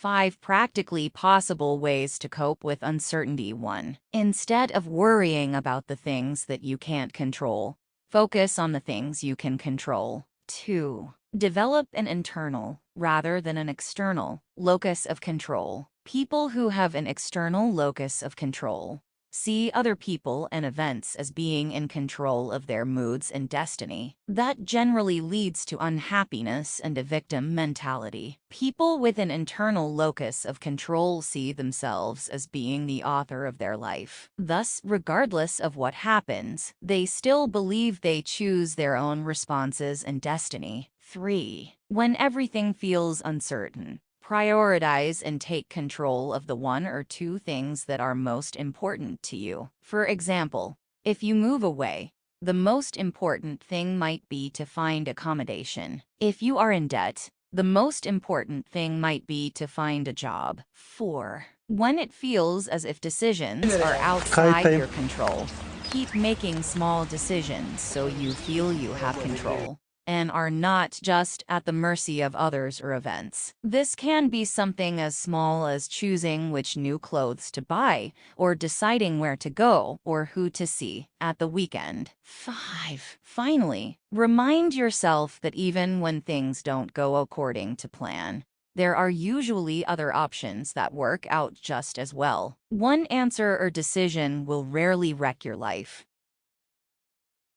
5 practically possible ways to cope with uncertainty. 1. Instead of worrying about the things that you can't control, focus on the things you can control. 2. Develop an internal, rather than an external, locus of control. People who have an external locus of control see other people and events as being in control of their moods and destiny. That generally leads to unhappiness and a victim mentality. People with an internal locus of control see themselves as being the author of their life. Thus, regardless of what happens, they still believe they choose their own responses and destiny. 3. When everything feels uncertain, prioritize and take control of the 1 or 2 things that are most important to you. For example, if you move away, the most important thing might be to find accommodation. If you are in debt, the most important thing might be to find a job. 4. When it feels as if decisions are outside your control, keep making small decisions so you feel you have control and are not just at the mercy of others or events. This can be something as small as choosing which new clothes to buy, or deciding where to go or who to see at the weekend. 5. Finally, remind yourself that even when things don't go according to plan, there are usually other options that work out just as well. One answer or decision will rarely wreck your life.